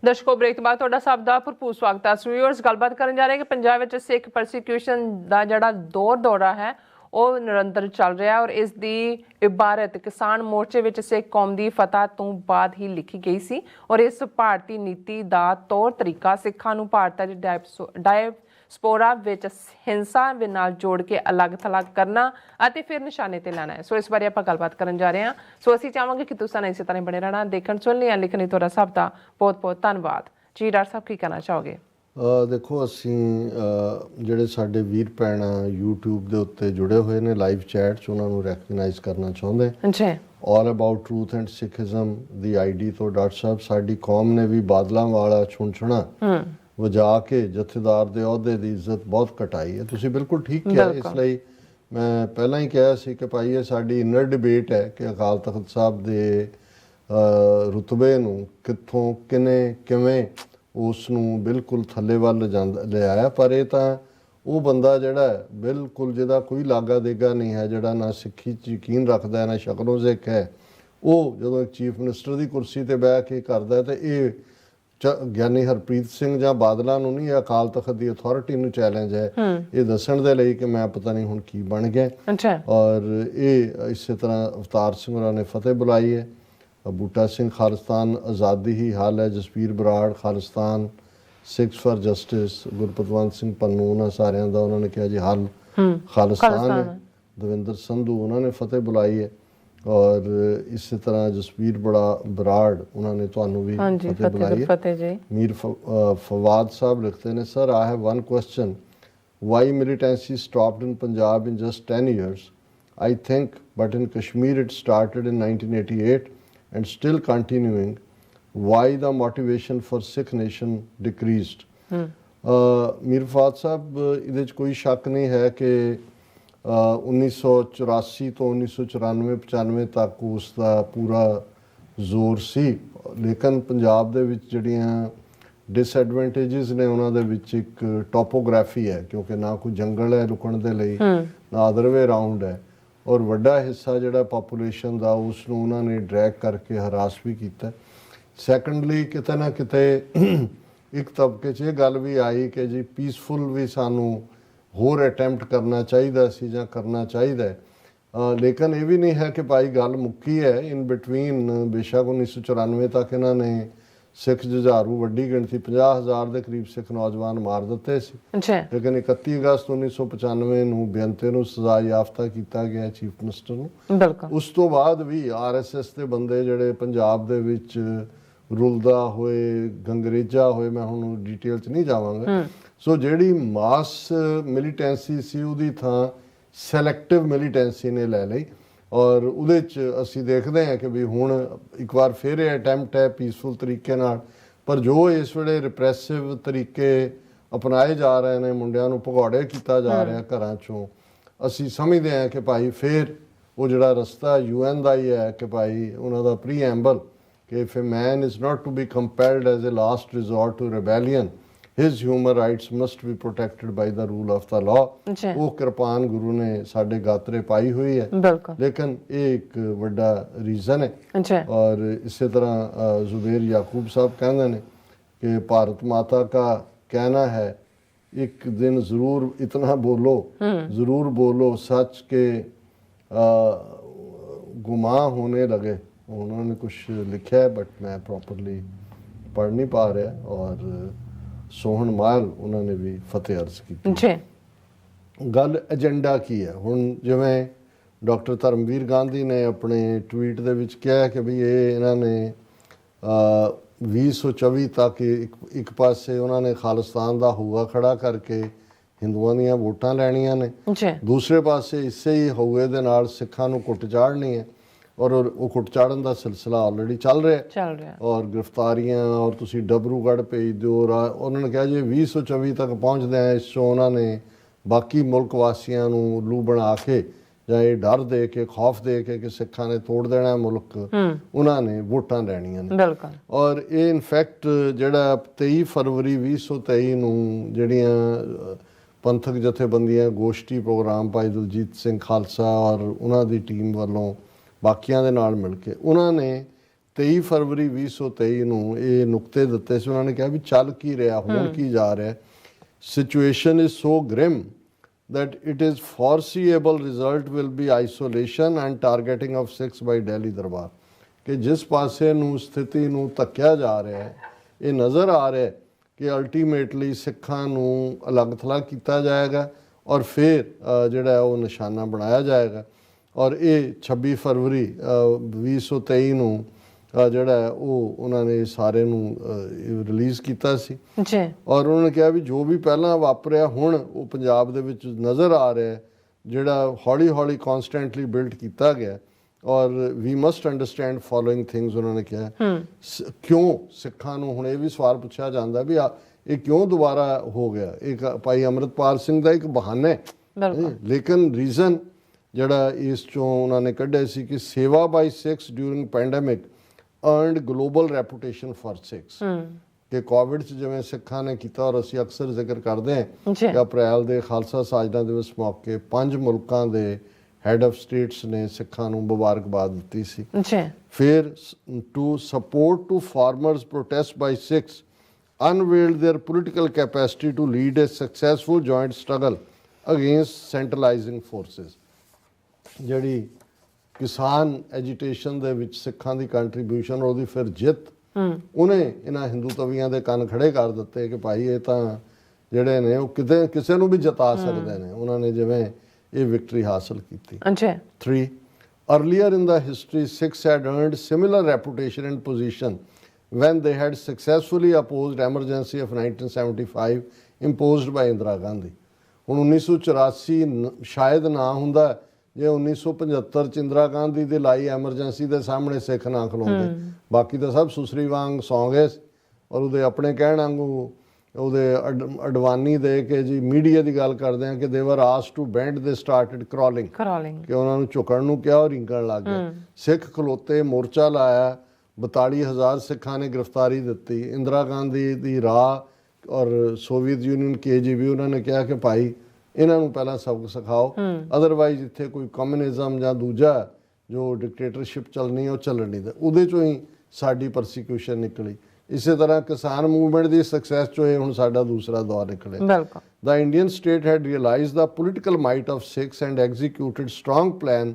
ਦਰਸ਼ਕੋ break ਤੋਂ ਬਾਅਦ ਤੁਹਾਡਾ ਸਭ ਦਾ ਭਰਪੂਰ ਸਵਾਗਤ ਹੈ। ਵਿਊਅਰਸ ਗੱਲਬਾਤ ਕਰਨ ਜਾ ਰਹੇ ਕਿ ਪੰਜਾਬ ਵਿੱਚ ਸਿੱਖ ਪਰਸੀਕਿਊਸ਼ਨ ਦਾ ਜਿਹੜਾ ਦੌਰਾ ਹੈ ਉਹ ਨਿਰੰਤਰ ਚੱਲ ਰਿਹਾ ਔਰ ਇਸ ਦੀ ਇਬਾਰਤ ਕਿਸਾਨ ਮੋਰਚੇ ਵਿੱਚ ਸਿੱਖ ਕੌਮ ਦੀ ਫਤਹ ਤੋਂ ਬਾਅਦ ਹੀ ਲਿਖੀ ਗਈ ਸੀ ਔਰ ਇਸ ਭਾਰਤੀ ਨੀਤੀ ਦਾ ਤੌਰ ਤਰੀਕਾ ਸਿੱਖਾਂ ਨੂੰ ਭਾਰਤ ਦੀ ਡਾਇਸਪੋਰਾ ਵਿੱਚ ਹਿੰਸਾ ਨਾਲ ਜੋੜ ਕੇ ਅਲੱਗ-ਥਲੱਗ ਕਰਨਾ ਅਤੇ ਫਿਰ ਨਿਸ਼ਾਨੇ ਤੇ ਲੈਣਾ ਹੈ। ਸੋ ਇਸ ਬਾਰੇ ਆਪਾਂ ਗੱਲਬਾਤ ਕਰਨ ਜਾ ਰਹੇ ਹਾਂ। ਸੋ ਅਸੀਂ ਚਾਹਾਂਗੇ ਕਿ ਤੁਸੀਂ ਇਸੇ ਤਰ੍ਹਾਂ ਬਣੇ ਰਹਿਣਾ, ਦੇਖਣ ਸੁਣਨ ਜਾਂ ਲਿਖਣ ਲਈ ਤੁਹਾਡਾ ਸਭ ਦਾ ਬਹੁਤ-ਬਹੁਤ ਧੰਨਵਾਦ ਜੀ। ਡਾਕਟਰ ਸਾਹਿਬ ਕੀ ਕਹਿਣਾ ਚਾਹੋਗੇ? ਦੇਖੋ ਅਸੀਂ ਜਿਹੜੇ ਸਾਡੇ ਵੀਰ ਭੈਣ YouTube ਦੇ ਉੱਤੇ ਜੁੜੇ ਹੋਏ ਨੇ ਲਾਈਵ ਚੈਟ 'ਚ ਉਹਨਾਂ ਨੂੰ ਰੈਕਗਨਾਈਜ਼ ਕਰਨਾ ਚਾਹੁੰਦੇ ਜੀ। All about truth and ਸਿੱਖਿਜ਼ਮ the ID ਤੋਂ ਡਾਕਟਰ ਸਾਹਿਬ ਸਾਡੀ ਕੌਮ ਨੇ ਵੀ ਬਾਦਲਾਂ ਵਾਲਾ ਛੁਣਛੁਣਾ ਵਜਾ ਕੇ ਜਥੇਦਾਰ ਦੇ ਅਹੁਦੇ ਦੀ ਇੱਜ਼ਤ ਬਹੁਤ ਘਟਾਈ ਹੈ। ਤੁਸੀਂ ਬਿਲਕੁਲ ਠੀਕ ਕਿਹਾ। ਇਸ ਲਈ ਮੈਂ ਪਹਿਲਾਂ ਹੀ ਕਿਹਾ ਸੀ ਕਿ ਭਾਈ ਇਹ ਸਾਡੀ ਇਨਰ ਡਿਬੇਟ ਹੈ ਕਿ ਅਕਾਲ ਤਖਤ ਸਾਹਿਬ ਦੇ ਰੁਤਬੇ ਨੂੰ ਕਿੱਥੋਂ ਕਿਵੇਂ ਉਸ ਨੂੰ ਬਿਲਕੁਲ ਥੱਲੇ ਵੱਲ ਲਿਆਇਆ। ਪਰ ਇਹ ਤਾਂ ਉਹ ਬੰਦਾ ਜਿਹੜਾ ਬਿਲਕੁਲ ਜਿਹਦਾ ਕੋਈ ਲਾਗਾ ਦੇਗਾ ਨਹੀਂ ਹੈ, ਜਿਹੜਾ ਨਾ ਸਿੱਖੀ 'ਚ ਯਕੀਨ ਰੱਖਦਾ ਹੈ ਨਾ ਸ਼ਕਲੋਂ ਸਿੱਖ ਹੈ, ਉਹ ਜਦੋਂ ਇੱਕ ਚੀਫ ਮਿਨਿਸਟਰ ਦੀ ਕੁਰਸੀ ਤੇ ਬਹਿ ਕੇ ਕਰਦਾ ਤੇ ਇਹ ਗਿਆਨੀ ਹਰਪ੍ਰੀਤ ਸਿੰਘ ਜਾਂ ਬਾਦਲਾਂ ਨੂੰ ਨਹੀਂ, ਅਕਾਲ ਤਖਤ ਦੀ ਅਥਾਰਟੀ ਨੂੰ ਚੈਲੰਜ ਹੈ ਇਹ ਦੱਸਣ ਦੇ ਲਈ ਕਿ ਮੈਂ ਪਤਾ ਨਹੀਂ ਹੁਣ ਕੀ ਬਣ ਗਿਆ। ਔਰ ਇਹ ਇਸੇ ਤਰ੍ਹਾਂ ਅਵਤਾਰ ਸਿੰਘ ਹੋਰਾਂ ਨੇ ਫਤਿਹ ਬੁਲਾਈ ਹੈ। ਬੂਟਾ ਸਿੰਘ ਖਾਲਿਸਤਾਨ ਆਜ਼ਾਦੀ ਹੀ ਹੱਲ ਹੈ, ਜਸਵੀਰ ਬਰਾੜ ਖਾਲਿਸਤਾਨ, ਸਿੱਖਸ ਫਾਰ ਜਸਟਿਸ, ਗੁਰਪਤਵੰਤ ਸਿੰਘ ਪੰਨੂ, ਉਹਨਾਂ ਸਾਰਿਆਂ ਦਾ ਉਹਨਾਂ ਨੇ ਕਿਹਾ ਜੀ ਹੱਲ ਖਾਲਿਸਤਾਨ ਹੈ। ਦਵਿੰਦਰ ਸੰਧੂ ਉਹਨਾਂ ਨੇ ਫਤਿਹ ਬੁਲਾਈ ਹੈ। ਔਰ ਇਸੇ ਤਰ੍ਹਾਂ ਜਸਵੀਰ ਬਰਾੜ ਉਹਨਾਂ ਨੇ ਤੁਹਾਨੂੰ ਵੀ ਫਤਿਹ ਬੁਲਾਈ ਹੈ। ਮੀਰ ਫਵਾਦ ਸਾਹਿਬ ਲਿਖਦੇ ਨੇ, sir I have one question, why militancy stopped in Punjab in just 10 years? I think, but in Kashmir it started in 1988 and still continuing. Why the motivation for Sikh nation decreased? Mir Fawad ਸਾਹਿਬ ਇਹਦੇ 'ਚ ਕੋਈ ਸ਼ੱਕ ਨਹੀਂ ਹੈ ਕਿ 1984 ਤੋਂ 1994-95 ਤੱਕ ਉਸ ਦਾ ਪੂਰਾ ਜ਼ੋਰ ਸੀ। ਲੇਕਿਨ ਪੰਜਾਬ ਦੇ ਵਿੱਚ ਜਿਹੜੀਆਂ ਡਿਸਐਡਵਾਂਟੇਜਸ ਨੇ ਉਹਨਾਂ ਦੇ ਵਿੱਚ ਇੱਕ ਟੋਪੋਗ੍ਰਾਫੀ ਹੈ, ਕਿਉਂਕਿ ਨਾ ਕੋਈ ਜੰਗਲ ਹੈ ਰੁਕਣ ਦੇ ਲਈ, ਨਾ ਅਦਰ ਵੇ ਰਾਊਂਡ ਹੈ, ਔਰ ਵੱਡਾ ਹਿੱਸਾ ਜਿਹੜਾ ਪਾਪੂਲੇਸ਼ਨ ਦਾ ਉਸ ਨੂੰ ਉਹਨਾਂ ਨੇ ਡਰੈਗ ਕਰਕੇ ਹਰਾਸ ਵੀ ਕੀਤਾ। ਸੈਕੰਡਲੀ ਕਿਤੇ ਨਾ ਕਿਤੇ ਇੱਕ ਤਬਕੇ 'ਚ ਇਹ ਗੱਲ ਵੀ ਆਈ ਕਿ ਜੀ ਪੀਸਫੁਲ ਵੀ ਸਾਨੂੰ ਹੋਰ ਅਟੈਂਪਟ ਕਰਨਾ ਚਾਹੀਦਾ ਸੀ ਜਾਂ ਕਰਨਾ ਚਾਹੀਦਾ ਹੈ। ਲੇਕਿਨ ਇਹ ਵੀ ਨਹੀਂ ਹੈ ਕਿ ਭਾਈ ਗੱਲ ਮੁੱਕੀ ਹੈ। ਇਨ ਬਿਟਵੀਨ ਬੇਸ਼ੱਕ 1994 ਤੱਕ ਇਹਨਾਂ ਨੇ ਸਿੱਖ ਜੁਝਾਰੂ ਵੱਡੀ ਗਿਣਤੀ 50,000 ਦੇ ਕਰੀਬ ਸਿੱਖ ਨੌਜਵਾਨ ਮਾਰ ਦਿੱਤੇ ਸੀ, ਲੇਕਿਨ 31 ਅਗਸਤ 1995 ਨੂੰ ਬੇਅੰਤੇ ਨੂੰ ਸਜ਼ਾ ਯਾਫਤਾ ਕੀਤਾ ਗਿਆ ਚੀਫ ਮਿਨਿਸਟਰ ਨੂੰ। ਉਸ ਤੋਂ ਬਾਅਦ ਵੀ RSS ਦੇ ਬੰਦੇ ਜਿਹੜੇ ਪੰਜਾਬ ਦੇ ਵਿੱਚ ਰੁਲਦਾ ਹੋਏ ਗੰਗਰੇਜਾ ਹੋਏ, ਮੈਂ ਹੁਣ ਡਿਟੇਲ 'ਚ ਨਹੀਂ ਜਾਵਾਂਗਾ। ਸੋ ਜਿਹੜੀ ਮਾਸ ਮਿਲੀਟੈਂਸੀ ਸੀ ਉਹਦੀ ਥਾਂ ਸੈਲੈਕਟਿਵ ਮਿਲੀਟੈਂਸੀ ਨੇ ਲੈ ਲਈ। ਔਰ ਉਹਦੇ 'ਚ ਅਸੀਂ ਦੇਖਦੇ ਹਾਂ ਕਿ ਵੀ ਹੁਣ ਇੱਕ ਵਾਰ ਫਿਰ ਇਹ ਅਟੈਂਪਟ ਹੈ ਪੀਸਫੁਲ ਤਰੀਕੇ ਨਾਲ, ਪਰ ਜੋ ਇਸ ਵੇਲੇ ਰਿਪਰੈਸਿਵ ਤਰੀਕੇ ਅਪਣਾਏ ਜਾ ਰਹੇ ਨੇ, ਮੁੰਡਿਆਂ ਨੂੰ ਭਗੌੜੇ ਕੀਤਾ ਜਾ ਰਿਹਾ ਘਰਾਂ 'ਚੋਂ, ਅਸੀਂ ਸਮਝਦੇ ਹਾਂ ਕਿ ਭਾਈ ਫਿਰ ਉਹ ਜਿਹੜਾ ਰਸਤਾ UN ਦਾ ਹੀ ਹੈ ਕਿ ਭਾਈ ਉਹਨਾਂ ਦਾ ਪ੍ਰੀਐਂਬਲ ਕਿ if a man is not to be compelled as a last resort to rebellion, his human rights must be protected by the rule of the law। ਉਹ ਕਿਰਪਾਨ ਗੁਰੂ ਨੇ ਸਾਡੇ ਗਾਤਰੇ ਪਾਈ ਹੋਈ ਹੈ, ਲੇਕਿਨ ਇਹ ਇੱਕ ਵੱਡਾ ਰੀਜ਼ਨ ਹੈ। ਔਰ ਇਸੇ ਤਰ੍ਹਾਂ ਜ਼ੁਬੇਰ ਯਾਕੂਬ ਸਾਹਿਬ ਕਹਿੰਦੇ ਨੇ ਕਿ ਭਾਰਤ ਮਾਤਾ का कहना है एक दिन ज़रूर इतना बोलो, ज़रूर बोलो सच के गुमा होने लगे। उन्होंने कुछ लिखा है बट मैं प्रॉपरली पढ़ नहीं पा रहा। और सोहन माल उन्होंने भी फतेह अर्ज की। गल एजेंडा की है हुण, जिवें डॉक्टर धर्मवीर गांधी ने अपने ट्वीट दे विच कहा कि भी ये इन्होंने 2024 तक एक पासे उन्होंने खालिस्तान का हुआ खड़ा करके हिंदुओं ਦੀਆਂ ਵੋਟਾਂ ਲੈਣੀਆਂ ਨੇ, ਦੂਸਰੇ ਪਾਸੇ ਇਸੇ ਹੀ ਹਊਏ ਦੇ ਨਾਲ ਸਿੱਖਾਂ ਨੂੰ ਕੁੱਟ ਚਾੜਨੀ ਹੈ। ਔਰ ਉਹ ਕੁੱਟ ਚਾੜਨ ਦਾ ਸਿਲਸਿਲਾ ਆਲਰੇਡੀ ਚੱਲ ਰਿਹਾ ਔਰ ਗ੍ਰਿਫਤਾਰੀਆਂ ਔਰ ਤੁਸੀਂ ਡਬਰੂਗੜ੍ਹ ਭੇਜ ਦਿਓ। ਉਹਨਾਂ ਨੇ ਕਿਹਾ ਜੇ 2024 ਤੱਕ ਪਹੁੰਚਦੇ ਆ ਇਸ 'ਚੋਂ ਉਹਨਾਂ ਨੇ ਬਾਕੀ ਮੁਲਕ ਵਾਸੀਆਂ ਨੂੰ ਉੱਲੂ ਬਣਾ ਕੇ ਜਾਂ ਇਹ ਡਰ ਦੇ ਕੇ ਖੌਫ ਦੇ ਕੇ ਕਿ ਸਿੱਖਾਂ ਨੇ ਤੋੜ ਦੇਣਾ ਮੁਲਕ, ਉਹਨਾਂ ਨੇ ਵੋਟਾਂ ਲੈਣੀਆਂ ਨੇ। ਔਰ ਇਹ ਇਨਫੈਕਟ ਜਿਹੜਾ 23 ਫਰਵਰੀ 2023 ਨੂੰ ਜਿਹੜੀਆਂ ਪੰਥਕ ਜਥੇਬੰਦੀਆਂ ਗੋਸ਼ਟੀ ਪ੍ਰੋਗਰਾਮ ਭਾਈ ਦਲਜੀਤ ਸਿੰਘ ਖਾਲਸਾ ਔਰ ਉਹਨਾਂ ਦੀ ਟੀਮ ਵੱਲੋਂ ਬਾਕੀਆਂ ਦੇ ਨਾਲ ਮਿਲ ਕੇ ਉਹਨਾਂ ਨੇ 23 ਫਰਵਰੀ 2023 ਨੂੰ ਇਹ ਨੁਕਤੇ ਦਿੱਤੇ ਸੀ। ਉਹਨਾਂ ਨੇ ਕਿਹਾ ਵੀ ਚੱਲ ਕੀ ਰਿਹਾ, ਹੋਣ ਕੀ ਜਾ ਰਿਹਾ। Situation is so grim that it is foreseeable result will be isolation and targeting of Sikhs by Delhi ਦਰਬਾਰ, ਕਿ ਜਿਸ ਪਾਸੇ ਨੂੰ ਸਥਿਤੀ ਨੂੰ ਧੱਕਿਆ ਜਾ ਰਿਹਾ ਹੈ, ਇਹ ਨਜ਼ਰ ਆ ਰਿਹਾ ਹੈ ਕਿ ਅਲਟੀਮੇਟਲੀ ਸਿੱਖਾਂ ਨੂੰ ਅਲੱਗ ਥਲੱਗ ਕੀਤਾ ਜਾਏਗਾ ਔਰ ਫਿਰ ਜਿਹੜਾ ਉਹ ਨਿਸ਼ਾਨਾ ਬਣਾਇਆ ਜਾਏਗਾ। ਔਰ ਇਹ 26 ਫਰਵਰੀ 2023 ਨੂੰ ਜਿਹੜਾ ਉਹ ਉਹਨਾਂ ਨੇ ਸਾਰੇ ਨੂੰ ਰਿਲੀਜ਼ ਕੀਤਾ ਸੀ ਜੀ। ਔਰ ਉਹਨਾਂ ਨੇ ਕਿਹਾ ਵੀ ਜੋ ਵੀ ਪਹਿਲਾਂ ਵਾਪਰਿਆ ਹੁਣ ਉਹ ਪੰਜਾਬ ਦੇ ਵਿੱਚ ਨਜ਼ਰ ਆ ਰਿਹਾ, ਜਿਹੜਾ ਹੌਲੀ ਹੌਲੀ ਕਨਸਟੈਂਟਲੀ ਬਿਲਡ ਕੀਤਾ ਗਿਆ। ਔਰ ਵੀ ਮਸਟ ਅੰਡਰਸਟੈਂਡ ਫੋਲੋਇੰਗ ਥਿੰਗਸ, ਉਹਨਾਂ ਨੇ ਕਿਹਾ ਕਿਉਂ ਸਿੱਖਾਂ ਨੂੰ ਹੁਣ ਇਹ ਵੀ ਸਵਾਲ ਪੁੱਛਿਆ ਜਾਂਦਾ ਵੀ ਇਹ ਕਿਉਂ ਦੁਬਾਰਾ ਹੋ ਗਿਆ। ਇੱਕ ਭਾਈ ਅੰਮ੍ਰਿਤਪਾਲ ਸਿੰਘ ਦਾ ਇੱਕ ਬਹਾਨਾ ਹੈ, ਲੇਕਿਨ ਰੀਜ਼ਨ ਜਿਹੜਾ ਇਸ ਚੋਂ ਉਹਨਾਂ ਨੇ ਕੱਢਿਆ ਸੀ ਕਿ seva by Sikhs during pandemic earned global reputation for Sikhs, ਕਿ ਕੋਵਿਡ 'ਚ ਜਿਵੇਂ ਸਿੱਖਾਂ ਨੇ ਕੀਤਾ, ਔਰ ਅਸੀਂ ਅਕਸਰ ਜ਼ਿਕਰ ਕਰਦੇ ਹਾਂ ਕਿ ਅਪ੍ਰੈਲ ਦੇ ਖਾਲਸਾ ਸਾਜਨਾ ਦਿਵਸ ਮੌਕੇ 5 ਮੁਲਕਾਂ ਦੇ ਹੈਡ ਆਫ ਸਟੇਟਸ ਨੇ ਸਿੱਖਾਂ ਨੂੰ ਮੁਬਾਰਕਬਾਦ ਦਿੱਤੀ ਸੀ। ਫਿਰ to support to farmers protest by Sikhs unveiled their political capacity to lead a successful joint struggle against centralizing forces। ਜਿਹੜੀ ਕਿਸਾਨ ਐਜੀਟੇਸ਼ਨ ਦੇ ਵਿੱਚ ਸਿੱਖਾਂ ਦੀ ਕੰਟਰੀਬਿਊਸ਼ਨ, ਉਹਦੀ ਫਿਰ ਜਿੱਤ, ਉਹਨੇ ਇਹਨਾਂ ਹਿੰਦੂ ਤਵੀਆਂ ਦੇ ਕੰਨ ਖੜੇ ਕਰ ਦਿੱਤੇ ਕਿ ਭਾਈ ਇਹ ਤਾਂ ਜਿਹੜੇ ਨੇ ਉਹ ਕਿਤੇ ਕਿਸੇ ਨੂੰ ਵੀ ਜਿਤਾ ਸਕਦੇ ਨੇ। ਉਹਨਾਂ ਨੇ ਜਿਵੇਂ ਇਹ ਵਿਕਟਰੀ ਹਾਸਲ ਕੀਤੀ। 3 earlier in the history Sikhs had earned similar reputation and position when they had successfully opposed emergency of 1975 imposed by Indira Gandhi। ਹੁਣ 1984 ਸ਼ਾਇਦ ਨਾ ਹੁੰਦਾ ਜੇ 1975 ਚ ਇੰਦਰਾ ਗਾਂਧੀ ਦੀ ਲਾਈ ਐਮਰਜੈਂਸੀ ਦੇ ਸਾਹਮਣੇ ਸਿੱਖ ਨਾ ਖਲੋਂਦੇ। ਬਾਕੀ ਤਾਂ ਸਭ ਸੁਸਰੀ ਵਾਂਗ ਸੌਂ ਗਏ ਔਰ ਉਹਦੇ ਆਪਣੇ ਕਹਿਣ ਵਾਂਗੂ ਉਹਦੇ ਅਡਵਾਨੀ ਦੇ ਕੇ ਜੀ ਮੀਡੀਆ ਦੀ ਗੱਲ ਕਰਦੇ ਆ ਕਿ they were asked to bend, they started crawling, ਕਿ ਉਹਨਾਂ ਨੂੰ ਝੁਕਣ ਨੂੰ ਕਿਹਾ ਔਰ ਰਿੰਕਣ ਲੱਗ ਗਏ। ਸਿੱਖ ਖਲੋਤੇ, ਮੋਰਚਾ ਲਾਇਆ, 42,000 ਸਿੱਖਾਂ ਨੇ ਗ੍ਰਿਫਤਾਰੀ ਦਿੱਤੀ। ਇੰਦਰਾ ਗਾਂਧੀ ਦੀ ਰਾਹ ਔਰ ਸੋਵੀਅਤ ਯੂਨੀਅਨ KGB ਉਹਨਾਂ ਨੇ ਕਿਹਾ ਕਿ ਭਾਈ ਇਹਨਾਂ ਨੂੰ ਪਹਿਲਾਂ ਸਬਕ ਸਿਖਾਓ, ਅਦਰਵਾਈਜ਼ ਇੱਥੇ ਕੋਈ ਕਮਿਊਨਿਜ਼ਮ ਜਾਂ ਦੂਜਾ ਜੋ ਡਿਕਟੇਟਰਸ਼ਿਪ ਚੱਲਣੀ ਉਹ ਚੱਲਣ ਨਹੀਂ। ਉਹਦੇ ਚੋਂ ਹੀ ਸਾਡੀ ਪਰਸੀਕਿਊਸ਼ਨ ਨਿਕਲੀ। ਇਸੇ ਤਰ੍ਹਾਂ ਕਿਸਾਨ ਮੂਵਮੈਂਟ ਦੀ ਸਕਸੈਸ ਚੋਂ ਇਹ ਹੁਣ ਸਾਡਾ ਦੂਸਰਾ ਦੌਰ ਨਿਕਲਿਆ। The Indian state had realized the political might of Sikhs and executed strong plan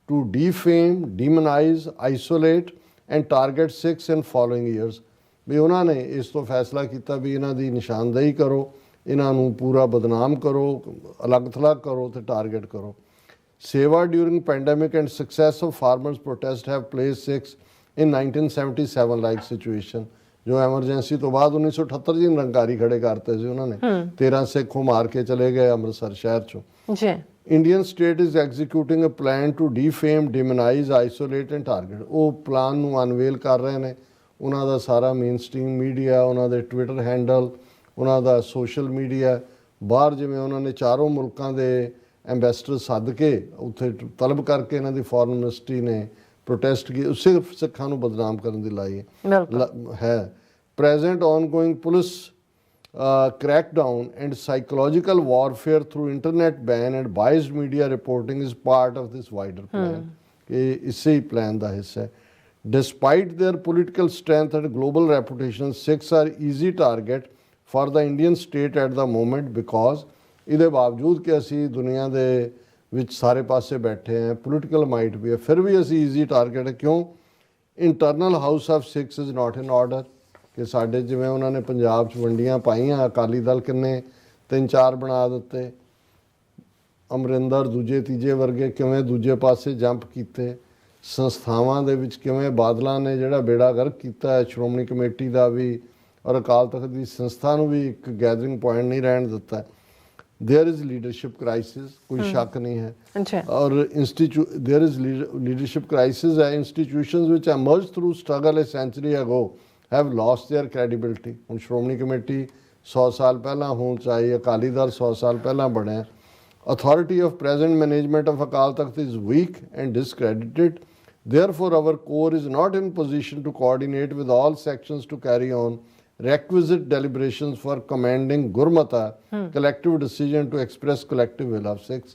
to defame, demonize, isolate and target Sikhs in following years। ਵੀ ਉਹਨਾਂ ਨੇ ਇਸ ਤੋਂ ਫੈਸਲਾ ਕੀਤਾ ਵੀ ਇਹਨਾਂ ਦੀ ਨਿਸ਼ਾਨਦੇਹੀ ਕਰੋ, ਇਹਨਾਂ ਨੂੰ ਪੂਰਾ ਬਦਨਾਮ ਕਰੋ, ਅਲੱਗ ਥਲੱਗ ਕਰੋ ਤੇ ਟਾਰਗੇਟ ਕਰੋ। ਸੇਵਾ during pandemic and success of farmers protest have place six in 1977 like situation. ਜੋ ਐਮਰਜੈਂਸੀ ਤੋਂ ਬਾਅਦ 1978 ਜੀ ਨਿਰੰਕਾਰੀ ਖੜੇ ਕਰਤੇ ਸੀ ਉਹਨਾਂ ਨੇ, 13 ਸਿੱਖ ਮਾਰ ਕੇ ਚਲੇ ਗਏ ਅੰਮ੍ਰਿਤਸਰ ਸ਼ਹਿਰ ਚੋਂ। Indian state is executing a plan to defame, demonise, isolate and target. ਉਹ ਪਲਾਨ ਨੂੰ ਅਨਵੇਲ ਕਰ ਰਹੇ ਨੇ। ਉਹਨਾਂ ਦਾ ਸਾਰਾ ਮੇਨ ਸਟ੍ਰੀਮ ਮੀਡੀਆ, ਉਹਨਾਂ ਦੇ ਟਵਿੱਟਰ ਹੈਂਡਲ, ਉਹਨਾਂ ਦਾ ਸੋਸ਼ਲ ਮੀਡੀਆ, ਬਾਹਰ ਜਿਵੇਂ ਉਹਨਾਂ ਨੇ ਚਾਰੋਂ ਮੁਲਕਾਂ ਦੇ ਐਂਬੈਸਡਰ ਸੱਦ ਕੇ ਉੱਥੇ ਤਲਬ ਕਰਕੇ ਇਹਨਾਂ ਦੀ ਫੋਰਨ ਮਿਨਿਸਟਰੀ ਨੇ ਪ੍ਰੋਟੈਸਟ ਕੀ ਸਿਰਫ ਸਿੱਖਾਂ ਨੂੰ ਬਦਨਾਮ ਕਰਨ ਦੀ ਲਾਈ ਹੈ। Present ongoing police crackdown and psychological warfare through internet ban and biased media reporting is part of this wider plan। कि इसी plan ਦਾ ਹਿੱਸਾ ਹੈ। Despite their political strength and global reputation, Sikhs are easy target for the Indian state at the moment because ਇਹਦੇ ਬਾਵਜੂਦ ਕਿ ਅਸੀਂ ਦੁਨੀਆ ਦੇ ਵਿੱਚ ਸਾਰੇ ਪਾਸੇ ਬੈਠੇ ਹਾਂ, ਪੋਲੀਟੀਕਲ ਮਾਈਟ ਵੀ ਹੈ, ਫਿਰ ਵੀ ਅਸੀਂ ਈਜ਼ੀ ਟਾਰਗੇਟ ਹੈ। ਕਿਉਂ? Internal house of six is not in order. ਕਿ ਸਾਡੇ ਜਿਵੇਂ ਉਹਨਾਂ ਨੇ ਪੰਜਾਬ 'ਚ ਵੰਡੀਆਂ ਪਾਈਆਂ, ਅਕਾਲੀ ਦਲ ਕਿੰਨੇ 3-4 ਬਣਾ ਦਿੱਤੇ, ਅਮਰਿੰਦਰ ਦੂਜੇ ਤੀਜੇ ਵਰਗੇ ਕਿਵੇਂ ਦੂਜੇ ਪਾਸੇ ਜੰਪ ਕੀਤੇ, ਸੰਸਥਾਵਾਂ ਦੇ ਵਿੱਚ ਕਿਵੇਂ ਬਾਦਲਾਂ ਨੇ ਜਿਹੜਾ ਬੇੜਾ ਗਰਕ ਕੀਤਾ ਹੈ, ਸ਼੍ਰੋਮਣੀ ਕਮੇਟੀ ਦਾ ਵੀ ਔਰ ਅਕਾਲ ਤਖਤ ਦੀ ਸੰਸਥਾ ਨੂੰ ਵੀ ਇੱਕ ਗੈਦਰਿੰਗ ਪੁਆਇੰਟ ਨਹੀਂ ਰਹਿਣ ਦਿੱਤਾ। देयर इज लीडरशिप क्राइसिस, कोई शक नहीं है। और देयर इज लीडरशिप क्राइसिस है। Institutions which emerge through struggle a century ago have lost their credibility. हुण श्रोमणी कमेटी 100 साल पहला हों, चाहे अकाली दल 100 साल पहला बने। Authority of present management of Akal Takht is weak and discredited. Therefore our core is not in position to coordinate with all sections to carry on requisite deliberations for commanding gurmata collective decision to express collective will of Sikhs।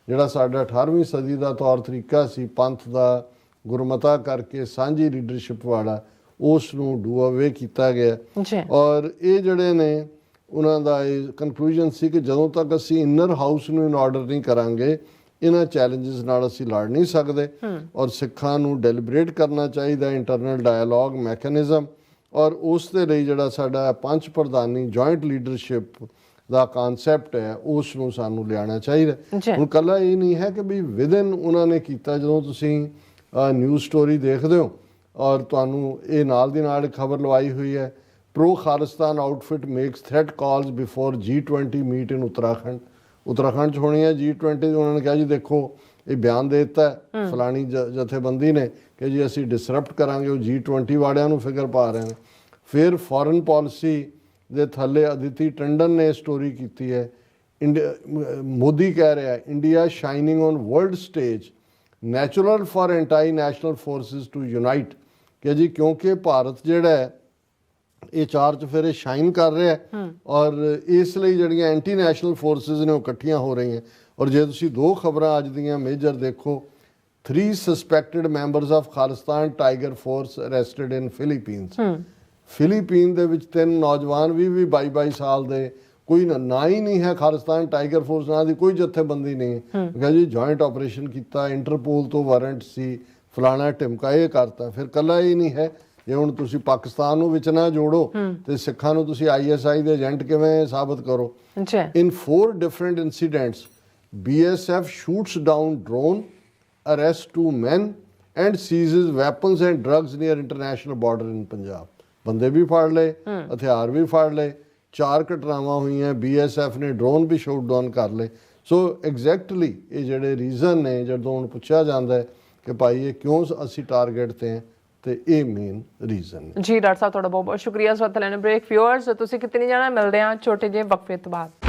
ਜਿਹੜਾ ਸਾਡਾ 18ਵੀਂ ਸਦੀ ਦਾ ਤੌਰ ਤਰੀਕਾ ਸੀ ਪੰਥ ਦਾ, ਗੁਰਮਤਾ ਕਰਕੇ ਸਾਂਝੀ leadership ਵਾਲਾ ਉਸ ਨੂੰ ਡੂ ਅਵੇ ਕੀਤਾ ਗਿਆ। ਜੀ ਔਰ ਇਹ ਜਿਹੜੇ ਨੇ ਉਹਨਾਂ ਦਾ ਇਹ ਕਨਕਲੂਜਨ ਸੀ ਕਿ ਜਦੋਂ ਤੱਕ ਅਸੀਂ ਇਨਰ ਹਾਊਸ ਨੂੰ ਇਨ ਆਰਡਰ ਨਹੀਂ ਕਰਾਂਗੇ ਇਹਨਾਂ ਚੈਲੰਜਸ ਨਾਲ ਅਸੀਂ ਲੜ ਨਹੀਂ ਸਕਦੇ। ਔਰ ਸਿੱਖਾਂ ਨੂੰ ਡੈਲੀਬਰੇਟ ਕਰਨਾ ਚਾਹੀਦਾ ਇੰਟਰਨਲ ਡਾਇਲੋਗ ਮੈਕੈਨਿਜ਼ਮ, ਔਰ ਉਸ ਦੇ ਲਈ ਜਿਹੜਾ ਸਾਡਾ ਪੰਚ ਪ੍ਰਧਾਨੀ ਜੁਆਇੰਟ ਲੀਡਰਸ਼ਿਪ ਦਾ ਕਨਸੈਪਟ ਹੈ ਉਸ ਨੂੰ ਸਾਨੂੰ ਲਿਆਉਣਾ ਚਾਹੀਦਾ। ਹੁਣ ਕੱਲਾ ਇਹ ਨਹੀਂ ਹੈ ਕਿ ਵੀ ਵਿਦਨ ਉਹਨਾਂ ਨੇ ਕੀਤਾ। ਜਦੋਂ ਤੁਸੀਂ ਨਿਊਜ਼ ਸਟੋਰੀ ਦੇਖਦੇ ਹੋ ਔਰ ਤੁਹਾਨੂੰ ਇਹ ਨਾਲ ਦੀ ਨਾਲ ਖਬਰ ਲਵਾਈ ਹੋਈ ਹੈ, pro Khalistan outfit makes threat calls before G20 meet in Uttarakhand 'ਚ ਹੋਣੀ ਹੈ G20। ਉਹਨਾਂ ਨੇ ਕਿਹਾ ਜੀ ਦੇਖੋ ਇਹ ਬਿਆਨ ਦੇ ਦਿੱਤਾ ਫਲਾਣੀ ਜਥੇਬੰਦੀ ਨੇ ਕਿ ਜੀ ਅਸੀਂ ਡਿਸਰਪਟ ਕਰਾਂਗੇ। ਉਹ G20 ਵਾਲਿਆਂ ਨੂੰ ਫਿਕਰ ਪਾ ਰਹੇ ਨੇ। ਫਿਰ ਫੋਰਨ ਪਾਲਿਸੀ ਦੇ ਥੱਲੇ ਅਦਿਤੀ ਟੰਡਨ ਨੇ ਸਟੋਰੀ ਕੀਤੀ ਹੈ। ਮੋਦੀ ਕਹਿ ਰਿਹਾ India shining on world stage natural for anti national forces to unite, ਕਿ ਜੀ ਕਿਉਂਕਿ ਭਾਰਤ ਜਿਹੜਾ ਹੈ ਇਹ ਚਾਰ ਚੁਫੇਰੇ ਸ਼ਾਈਨ ਕਰ ਰਿਹਾ ਔਰ ਇਸ ਲਈ ਜਿਹੜੀਆਂ ਐਂਟੀ ਨੈਸ਼ਨਲ ਫੋਰਸਿਸ ਨੇ ਉਹ ਇਕੱਠੀਆਂ ਹੋ ਰਹੀਆਂ। ਔਰ ਜੇ ਤੁਸੀਂ ਦੋ ਖਬਰਾਂ ਅੱਜ ਦੀਆਂ ਮੇਜਰ ਦੇਖੋ, 3 suspected members of Khalistan tiger force arrested in Philippines. Philippine ਦੇ ਵਿੱਚ 3 ਨੌਜਵਾਨ 22 ਸਾਲ ਦੇ, ਕੋਈ ਨਾ ਹੀ ਨਹੀਂ ਹੈ ਖਾਲਿਸਤਾਨ ਟਾਈਗਰ ਫੋਰਸ ਨਾਂ ਦੀ ਕੋਈ ਜਥੇਬੰਦੀ ਨਹੀਂ ਹੈ। ਕਿਹਾ ਜੀ ਜੁਆਇੰਟ ਆਪਰੇਸ਼ਨ ਕੀਤਾ, ਇੰਟਰਪੋਲ ਤੋਂ ਵਾਰੰਟ ਸੀ, ਫਲਾਣਾ ਢਿਮਕਾ ਇਹ ਕਰਤਾ। ਫਿਰ ਕੱਲਾ ਹੀ ਨਹੀਂ ਹੈ, ਜੇ ਹੁਣ ਤੁਸੀਂ ਪਾਕਿਸਤਾਨ ਨੂੰ ਵਿੱਚ ਨਾ ਜੋੜੋ ਤੇ ਸਿੱਖਾਂ ਨੂੰ ਤੁਸੀਂ ISI ਦੇ ਏਜੰਟ ਕਿਵੇਂ ਸਾਬਤ ਕਰੋ। ਇਨ 4 different incidents BSF shoots down drone, arrests 2 men and seizes weapons and drugs near international border in Punjab। ਬੰਦੇ ਵੀ ਫੜ ਲਏ, ਹਥਿਆਰ ਵੀ ਫੜ ਲਏ। 4 ਘਟਨਾਵਾਂ ਹੋਈਆਂ, BSF ਨੇ ਡਰੋਨ ਵੀ ਸ਼ੂਟ ਡਾਊਨ ਕਰ ਲਏ। ਸੋ ਐਗਜ਼ੈਕਟਲੀ ਇਹ ਜਿਹੜੇ ਰੀਜ਼ਨ ਨੇ ਜਦੋਂ ਹੁਣ ਪੁੱਛਿਆ ਜਾਂਦਾ ਹੈ ਕਿ ਭਾਈ ਇਹ ਕਿਉਂ ਅਸੀਂ ਟਾਰਗੇਟ ਤੇ ਹਾਂ, ਤੇ ਇਹ ਮੇਨ ਰੀਜ਼ਨ ਹੈ। ਜੀ ਡਾਕਟਰ ਸਾਹਿਬ ਤੁਹਾਡਾ ਬਹੁਤ ਬਹੁਤ ਸ਼ੁਕਰੀਆ। ਸਵਾਗਤ ਲੈਣ ਬ੍ਰੇਕ ਵਿਊਅਰਸ ਤੁਸੀਂ ਕਿਤੇ ਨਹੀਂ ਜਾਣਾ, ਮਿਲਦੇ ਹਾਂ ਛੋਟੇ ਜਿਹੇ ਵਕਫੇ ਤੋਂ ਬਾਅਦ।